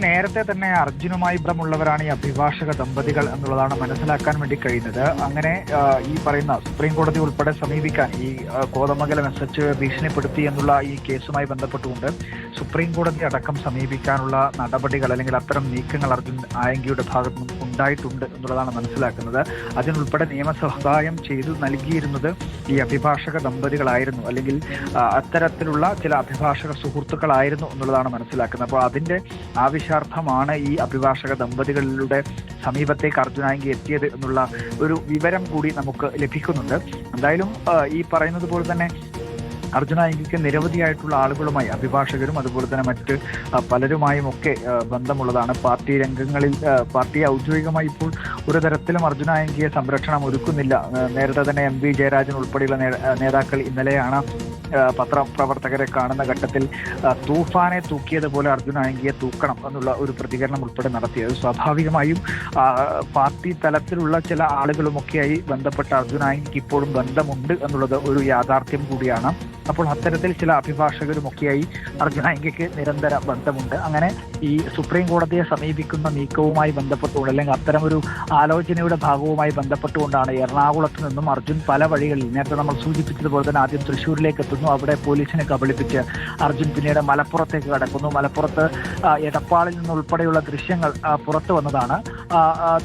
നേരത്തെ തന്നെ അർജുനുമായി ബന്ധമുള്ളവരാണ് ഈ അഭിഭാഷക ദമ്പതികൾ എന്നുള്ളതാണ് മനസ്സിലാക്കാൻ വേണ്ടി കഴിയുന്നത്. അങ്ങനെ ഈ പറയുന്ന സുപ്രീം കോടതി ഉൾപ്പെടെ സമീപിക്കാൻ ഈ കോതമംഗലം SH ഭീഷണിപ്പെടുത്തി എന്നുള്ള ഈ കേസുമായി ബന്ധപ്പെട്ടുകൊണ്ട് സുപ്രീം കോടതി അടക്കം സമീപിക്കാനുള്ള നടപടികൾ അല്ലെങ്കിൽ അത്തരം നീക്കങ്ങൾ അർജുൻ ആയങ്കിയുടെ ഭാഗത്തു നിന്നും ഉണ്ടായിട്ടുണ്ട് എന്നുള്ളതാണ് മനസ്സിലാക്കുന്നത്. അതിനുൾപ്പെടെ നിയമസഹായം ചെയ്തു നൽകിയിരുന്നത് ഈ അഭിഭാഷക ദമ്പതികളായിരുന്നു, അല്ലെങ്കിൽ അത്തരത്തിലുള്ള ചില അഭിഭാഷക സുഹൃത്തുക്കളായിരുന്നു എന്നുള്ളതാണ് മനസ്സിലാക്കുന്നത്. അപ്പോൾ അതിന്റെ ആവശ്യാർത്ഥമാണ് ഈ അഭിഭാഷക ദമ്പതികളുടെ സമീപത്തേക്ക് അർജുൻ ആയങ്കി എത്തിയത് എന്നുള്ള ഒരു വിവരം കൂടി നമുക്ക് ലഭിക്കുന്നുണ്ട്. എന്തായാലും ഈ പറയുന്നത് പോലെ തന്നെ അർജുൻ ആയങ്കിക്ക് നിരവധിയായിട്ടുള്ള ആളുകളുമായി, അഭിഭാഷകരും അതുപോലെ തന്നെ മറ്റ് പലരുമായും ഒക്കെ ബന്ധമുള്ളതാണ്. പാർട്ടി രംഗങ്ങളിൽ പാർട്ടി ഔദ്യോഗികമായി ഇപ്പോൾ ഒരു തരത്തിലും അർജുൻ ആയങ്കിയെ സംരക്ഷണം ഒരുക്കുന്നില്ല. നേരത്തെ തന്നെ MV ജയരാജൻ ഉൾപ്പെടെയുള്ള നേതാക്കൾ ഇന്നലെയാണ് പത്രപ്രവർത്തകരെ കാണുന്ന ഘട്ടത്തിൽ തൂഫാനെ തൂക്കിയതുപോലെ അർജുൻ ആയങ്കിയെ തൂക്കണം എന്നുള്ള ഒരു പ്രതികരണം ഉൾപ്പെടെ നടത്തിയത്. സ്വാഭാവികമായും പാർട്ടി തലത്തിലുള്ള ചില ആളുകളുമൊക്കെയായി ബന്ധപ്പെട്ട അർജുൻ ആയങ്കിക്ക് ഇപ്പോഴും ബന്ധമുണ്ട് എന്നുള്ളത് ഒരു യാഥാർത്ഥ്യം കൂടിയാണ്. അപ്പോൾ അത്തരത്തിൽ ചില അഭിഭാഷകരുമൊക്കെയായി അർജുൻ ആയങ്കിക്ക് നിരന്തര ബന്ധമുണ്ട്. അങ്ങനെ ഈ സുപ്രീം കോടതിയെ സമീപിക്കുന്ന നീക്കവുമായി ബന്ധപ്പെട്ടുകൊണ്ട്, അല്ലെങ്കിൽ അത്തരമൊരു ആലോചനയുടെ ഭാഗവുമായി ബന്ധപ്പെട്ടുകൊണ്ടാണ് എറണാകുളത്ത് നിന്നും അർജുൻ പല വഴികളിൽ, നേരത്തെ നമ്മൾ സൂചിപ്പിച്ചതുപോലെ തന്നെ ആദ്യം തൃശ്ശൂരിലേക്ക് എത്തുന്നു, അവിടെ പോലീസിനെ കബളിപ്പിച്ച് അർജുൻ പിന്നീട് മലപ്പുറത്തേക്ക് കടക്കുന്നു. മലപ്പുറത്ത് എടപ്പാളിൽ നിന്നുൾപ്പെടെയുള്ള ദൃശ്യങ്ങൾ പുറത്തു വന്നതാണ്.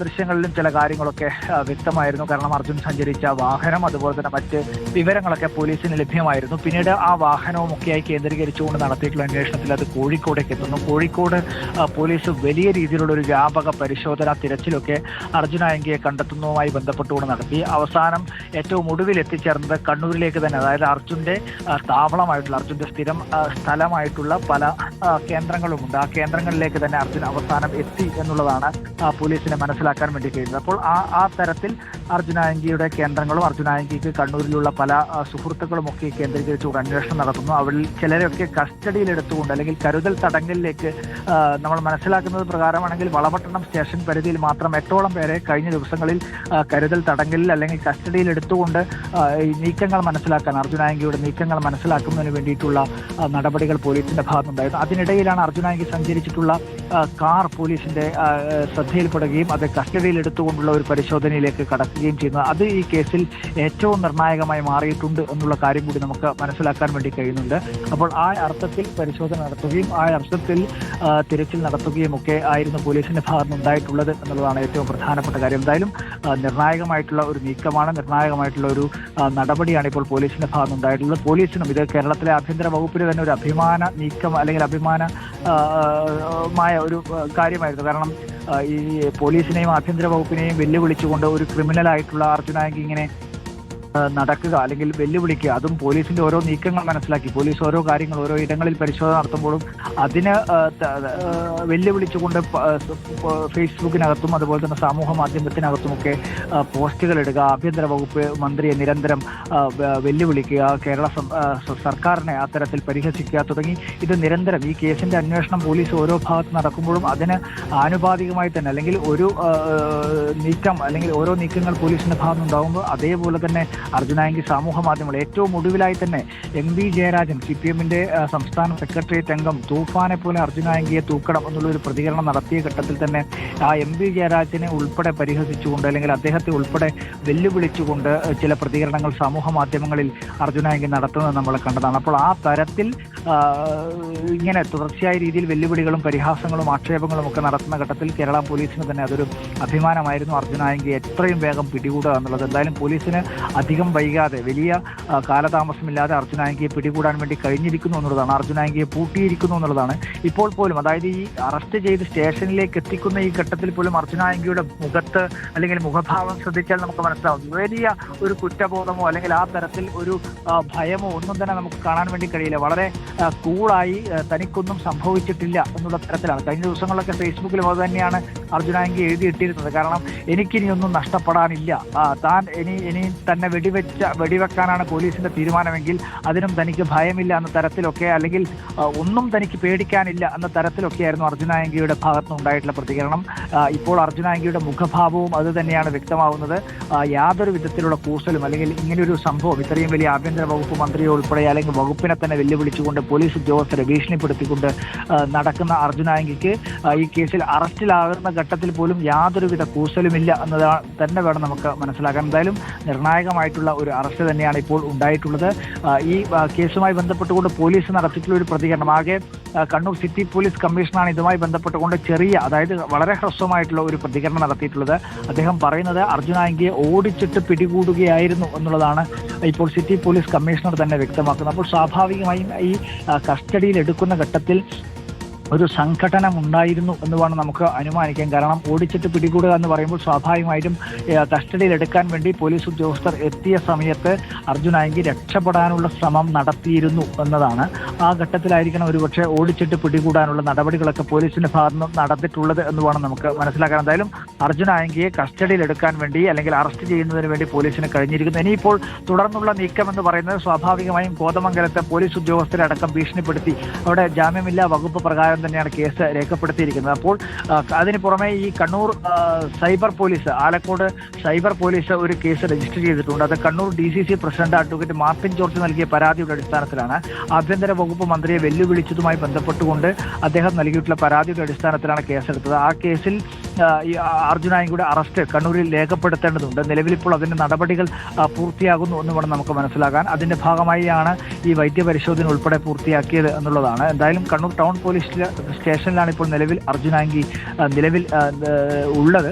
ദൃശ്യങ്ങളിലും ചില കാര്യങ്ങളൊക്കെ വ്യക്തമായിരുന്നു. കാരണം അർജുൻ സഞ്ചരിച്ച വാഹനം അതുപോലെ തന്നെ മറ്റ് വിവരങ്ങളൊക്കെ പോലീസിന് ലഭ്യമായിരുന്നു. പിന്നീട് ആ വാഹനവും ഒക്കെയായി കേന്ദ്രീകരിച്ചുകൊണ്ട് നടത്തിയിട്ടുള്ള അന്വേഷണത്തിൽ അത് കോഴിക്കോടേക്ക് എത്തുന്നു. കോഴിക്കോട് പോലീസ് വലിയ രീതിയിലുള്ള ഒരു വ്യാപക പരിശോധന തിരച്ചിലൊക്കെ അർജുൻ ആയങ്കിയെ കണ്ടെത്തുന്നതുമായി ബന്ധപ്പെട്ടുകൊണ്ട് നടത്തി. അവസാനം ഏറ്റവും ഒടുവിൽ എത്തിച്ചേർന്നത് കണ്ണൂരിലേക്ക് തന്നെ, അതായത് അർജുന്റെ താവളമായിട്ടുള്ള, അർജുന്റെ സ്ഥിരം സ്ഥലമായിട്ടുള്ള പല കേന്ദ്രങ്ങളുമുണ്ട്. ആ കേന്ദ്രങ്ങളിലേക്ക് തന്നെ അർജുൻ അവസാനം എത്തി എന്നുള്ളതാണ് പോലീസിനെ മനസ്സിലാക്കാൻ വേണ്ടി കഴിയുന്നത്. അപ്പോൾ ആ തരത്തിൽ അർജുൻ ആയങ്കിയുടെ കേന്ദ്രങ്ങളും അർജുൻ ആയങ്കിക്ക് കണ്ണൂരിലുള്ള പല സുഹൃത്തുക്കളും ഒക്കെ കേന്ദ്രീകരിച്ചുകൊണ്ട് അന്വേഷണം നടത്തുന്നു. അവരിൽ ചിലരെയൊക്കെ കസ്റ്റഡിയിലെടുത്തുകൊണ്ട്, അല്ലെങ്കിൽ കരുതൽ തടങ്കലിലേക്ക്, നമ്മൾ മനസ്സിലാക്കുന്നത് പ്രകാരമാണെങ്കിൽ വളപട്ടണം സ്റ്റേഷൻ പരിധിയിൽ മാത്രം 8ഓളം പേരെ കഴിഞ്ഞ ദിവസങ്ങളിൽ കരുതൽ തടങ്കലിൽ അല്ലെങ്കിൽ കസ്റ്റഡിയിൽ എടുത്തുകൊണ്ട് ഈ നീക്കങ്ങൾ മനസ്സിലാക്കാൻ, അർജുൻ ആയങ്കിയുടെ നീക്കങ്ങൾ മനസ്സിലാക്കുന്നതിന് വേണ്ടിയിട്ടുള്ള നടപടികൾ പോലീസിന്റെ ഭാഗത്തുണ്ടായിരുന്നു. അതിനിടയിലാണ് അർജുൻ ആയങ്കി സഞ്ചരിച്ചിട്ടുള്ള കാർ പോലീസിന്റെ ശ്രദ്ധയിൽപ്പെടുകയും അത് കസ്റ്റഡിയിൽ എടുത്തുകൊണ്ടുള്ള ഒരു പരിശോധനയിലേക്ക് കടക്കുകയും ചെയ്യുന്നത്. അത് ഈ കേസിൽ ഏറ്റവും നിർണായകമായി മാറിയിട്ടുണ്ട് എന്നുള്ള കാര്യം കൂടി നമുക്ക് മനസ്സിലാക്കാൻ വേണ്ടി കഴിയുന്നുണ്ട്. അപ്പോൾ ആ അർത്ഥത്തിൽ പരിശോധന നടത്തുകയും ആ അർത്ഥത്തിൽ തിരച്ചിൽ നടത്തുകയും ഒക്കെ ആയിരുന്നു പോലീസിന്റെ ഭാഗത്ത് ഉണ്ടായിട്ടുള്ളത് എന്നുള്ളതാണ് ഏറ്റവും പ്രധാനപ്പെട്ട കാര്യം. എന്തായാലും നിർണായകമായിട്ടുള്ള ഒരു നീക്കമാണ്, നിർണായകമായിട്ടുള്ള ഒരു നടപടിയാണ് ഇപ്പോൾ പോലീസിന്റെ ഭാഗത്ത് ഉണ്ടായിട്ടുള്ളത്. പോലീസിനും ഇത് കേരളത്തിലെ ആഭ്യന്തര വകുപ്പിന് തന്നെ ഒരു അഭിമാന നീക്കം അല്ലെങ്കിൽ അഭിമാനമായ ഒരു കാര്യമായിരുന്നു. കാരണം ഈ പോലീസിനെയും ആഭ്യന്തര വകുപ്പിനെയും വെല്ലുവിളിച്ചുകൊണ്ട് ഒരു ക്രിമിനലായിട്ടുള്ള അർജുൻ ആയങ്കി ഇങ്ങനെ നടക്കുക അല്ലെങ്കിൽ വെല്ലുവിളിക്കുക, അതും പോലീസിന്റെ ഓരോ നീക്കങ്ങൾ മനസ്സിലാക്കി പോലീസ് ഓരോ കാര്യങ്ങൾ ഓരോ ഇടങ്ങളിൽ പരിശോധന നടത്തുമ്പോഴും അതിന് വെല്ലുവിളിച്ചുകൊണ്ട് ഫേസ്ബുക്കിനകത്തും അതുപോലെ തന്നെ സമൂഹ മാധ്യമത്തിനകത്തുമൊക്കെ പോസ്റ്റുകൾ ഇടുക, ആഭ്യന്തര വകുപ്പ് മന്ത്രിയെ നിരന്തരം വെല്ലുവിളിക്കുക, കേരള സർക്കാരിനെ അത്തരത്തിൽ പരിഹസിക്കുക തുടങ്ങി ഇത് നിരന്തരം ഈ കേസിന്റെ അന്വേഷണം പോലീസ് ഓരോ ഭാഗത്ത് നടക്കുമ്പോഴും അതിന് ആനുപാതികമായി തന്നെ, അല്ലെങ്കിൽ ഒരു നീക്കം അല്ലെങ്കിൽ ഓരോ നീക്കങ്ങൾ പോലീസിന്റെ ഭാഗത്തുനിന്നുണ്ടാകുമ്പോൾ അതേപോലെ തന്നെ അർജുൻ ആയങ്കി സമൂഹ മാധ്യമങ്ങൾ ഏറ്റവും ഒടുവിലായി തന്നെ MV ജയരാജൻ CPM-ന്റെ സംസ്ഥാന സെക്രട്ടേറിയറ്റ് അംഗം തൂഫാനെ പോലെ അർജുൻ ആയങ്കിയെ തൂക്കണം എന്നുള്ളൊരു പ്രതികരണം നടത്തിയ ഘട്ടത്തിൽ തന്നെ ആ MV ജയരാജനെ ഉൾപ്പെടെ പരിഹസിച്ചുകൊണ്ട് അല്ലെങ്കിൽ അദ്ദേഹത്തെ ഉൾപ്പെടെ വെല്ലുവിളിച്ചുകൊണ്ട് ചില പ്രതികരണങ്ങൾ സമൂഹ മാധ്യമങ്ങളിൽ അർജുൻ ആയങ്കി നടത്തുന്നത് നമ്മൾ കണ്ടതാണ്. അപ്പോൾ ആ തരത്തിൽ ഇങ്ങനെ തുടർച്ചയായ രീതിയിൽ വെല്ലുവിളികളും പരിഹാസങ്ങളും ആക്ഷേപങ്ങളും ഒക്കെ നടത്തുന്ന ഘട്ടത്തിൽ കേരള പോലീസിന് തന്നെ അതൊരു അഭിമാനമായിരുന്നു. അർജുൻ ആയങ്കി എത്രയും വേഗം പിടികൂടുക എന്നുള്ളത്. എന്തായാലും പോലീസിന് അധികം വൈകാതെ, വലിയ കാലതാമസമില്ലാതെ അർജുൻ ആയങ്കിയെ പിടികൂടാൻ വേണ്ടി കഴിഞ്ഞിരിക്കുന്നു എന്നുള്ളതാണ്. അർജുൻ ആയങ്കിയെ പൂട്ടിയിരിക്കുന്നു എന്നുള്ളതാണ്. ഇപ്പോൾ പോലും, അതായത് ഈ അറസ്റ്റ് ചെയ്ത് സ്റ്റേഷനിലേക്ക് എത്തിക്കുന്ന ഈ ഘട്ടത്തിൽ പോലും അർജുൻ ആയങ്കിയുടെ മുഖത്ത് അല്ലെങ്കിൽ മുഖഭാവം ശ്രദ്ധിച്ചാൽ നമുക്ക് മനസ്സിലാവും വലിയ ഒരു കുറ്റബോധമോ അല്ലെങ്കിൽ ആ തരത്തിൽ ഒരു ഭയമോ ഒന്നും തന്നെ നമുക്ക് കാണാൻ വേണ്ടി കഴിയില്ല. വളരെ കൂളായി തനിക്കൊന്നും സംഭവിച്ചിട്ടില്ല എന്നുള്ള തരത്തിലാണ്. കഴിഞ്ഞ ദിവസങ്ങളിലൊക്കെ ഫേസ്ബുക്കിലും അത് തന്നെയാണ് അർജുൻ ആയങ്കി എഴുതിയിട്ടിരുന്നത്. കാരണം എനിക്കിനിയൊന്നും നഷ്ടപ്പെടാനില്ല, താൻ ഇനി തന്നെ വെടിവെക്കാനാണ് പോലീസിന്റെ തീരുമാനമെങ്കിൽ അതിനും തനിക്ക് ഭയമില്ല എന്ന തരത്തിലൊക്കെ, അല്ലെങ്കിൽ ഒന്നും തനിക്ക് പേടിക്കാനില്ല എന്ന തരത്തിലൊക്കെയായിരുന്നു അർജുനായങ്കിയുടെ ഭാഗത്തുനിന്ന് ഉണ്ടായിട്ടുള്ള പ്രതികരണം. ഇപ്പോൾ അർജുനായങ്കിയുടെ മുഖഭാവവും അത് തന്നെയാണ് വ്യക്തമാവുന്നത്. യാതൊരു വിധത്തിലുള്ള കൂസലും അല്ലെങ്കിൽ ഇങ്ങനെയൊരു സംഭവം ഇത്രയും വലിയ ആഭ്യന്തര വകുപ്പ് മന്ത്രിയെ ഉൾപ്പെടെ അല്ലെങ്കിൽ വകുപ്പിനെ തന്നെ വെല്ലുവിളിച്ചുകൊണ്ട് പോലീസ് ഉദ്യോഗസ്ഥരെ ഭീഷണിപ്പെടുത്തിക്കൊണ്ട് നടക്കുന്ന അർജുനായങ്കിക്ക് ഈ കേസിൽ അറസ്റ്റിലാകുന്ന ഘട്ടത്തിൽ പോലും യാതൊരുവിധ കൂസലുമില്ല എന്നതാണ് തന്നെ വേണം നമുക്ക് മനസ്സിലാക്കാൻ. എന്തായാലും നിർണായകമായിട്ടുള്ള ഒരു അറസ്റ്റ് തന്നെയാണ് ഇപ്പോൾ ഉണ്ടായിട്ടുള്ളത്. ഈ കേസുമായി ബന്ധപ്പെട്ടുകൊണ്ട് പോലീസ് നടത്തിയിട്ടുള്ള ഒരു പ്രതികരണം, ആകെ കണ്ണൂർ സിറ്റി പോലീസ് കമ്മീഷണറാണ് ഇതുമായി ബന്ധപ്പെട്ടുകൊണ്ട് അതായത് വളരെ ഹ്രസ്വമായിട്ടുള്ള ഒരു പ്രതികരണം നടത്തിയിട്ടുള്ളത്. അദ്ദേഹം പറയുന്നത് അർജുനായങ്കിയെ ഓടിച്ചിട്ട് പിടികൂടുകയായിരുന്നു എന്നുള്ളതാണ് ഇപ്പോൾ സിറ്റി പോലീസ് കമ്മീഷണർ തന്നെ വ്യക്തമാക്കുന്നത്. അപ്പോൾ സ്വാഭാവികമായും ഈ കസ്റ്റഡിയിൽ എടുക്കുന്ന ഘട്ടത്തിൽ ഒരു സംഘടന ഉണ്ടായിരുന്നു എന്ന് വേണം നമുക്ക് അനുമാനിക്കാൻ. കാരണം ഓടിച്ചിട്ട് പിടികൂടുക എന്ന് പറയുമ്പോൾ സ്വാഭാവികമായിട്ടും കസ്റ്റഡിയിൽ എടുക്കാൻ വേണ്ടി പോലീസ് ഉദ്യോഗസ്ഥർ എത്തിയ സമയത്ത് അർജുനായങ്കി രക്ഷപ്പെടാനുള്ള ശ്രമം നടത്തിയിരുന്നു എന്നതാണ്. ആ ഘട്ടത്തിലായിരിക്കണം ഒരുപക്ഷെ ഓടിച്ചിട്ട് പിടികൂടാനുള്ള നടപടികളൊക്കെ പോലീസിന്റെ ഭാഗത്ത് നടന്നിട്ടുള്ളത് എന്ന് വേണം നമുക്ക് മനസ്സിലാക്കാൻ. എന്തായാലും അർജുനായങ്കിയെ കസ്റ്റഡിയിൽ എടുക്കാൻ വേണ്ടി അല്ലെങ്കിൽ അറസ്റ്റ് ചെയ്യുന്നതിന് വേണ്ടി പോലീസിന് കഴിഞ്ഞിരിക്കുന്നു. ഇനിയിപ്പോൾ തുടർന്നുള്ള നീക്കം എന്ന് പറയുന്നത് സ്വാഭാവികമായും കോതമംഗലത്തെ പോലീസ് ഉദ്യോഗസ്ഥരെ അടക്കം ഭീഷണിപ്പെടുത്തി അവിടെ ജാമ്യമില്ലാ വകുപ്പ് പ്രകാരം തന്നെയാണ് കേസ് രേഖപ്പെടുത്തിയിരിക്കുന്നത്. അപ്പോൾ അതിന് പുറമെ ഈ Kannur cyber police, Alakode cyber police ഒരു കേസ് രജിസ്റ്റർ ചെയ്തിട്ടുണ്ട്. അത് Kannur DCC president advocate Martin George നൽകിയ പരാതിയുടെ അടിസ്ഥാനത്തിലാണ്. ആഭ്യന്തര വകുപ്പ് മന്ത്രിയെ വെല്ലുവിളിച്ചതുമായി ബന്ധപ്പെട്ടുകൊണ്ട് അദ്ദേഹം നൽകിയിട്ടുള്ള പരാതിയുടെ അടിസ്ഥാനത്തിലാണ് കേസെടുത്തത്. ആ കേസിൽ ഈ അർജുനായങ്കിയുടെ അറസ്റ്റ് കണ്ണൂരിൽ രേഖപ്പെടുത്തേണ്ടതുണ്ട്. നിലവിലിപ്പോൾ അതിന്റെ നടപടികൾ പൂർത്തിയാകുന്നു എന്ന് വേണം നമുക്ക് മനസ്സിലാക്കാൻ. അതിന്റെ ഭാഗമായാണ് ഈ വൈദ്യപരിശോധന ഉൾപ്പെടെ പൂർത്തിയാക്കിയത് എന്നുള്ളതാണ്. എന്തായാലും കണ്ണൂർ ടൗൺ പോലീസ് സ്റ്റേഷനിലാണ് ഇപ്പോൾ നിലവിൽ അർജുനായങ്കി ഉള്ളത്.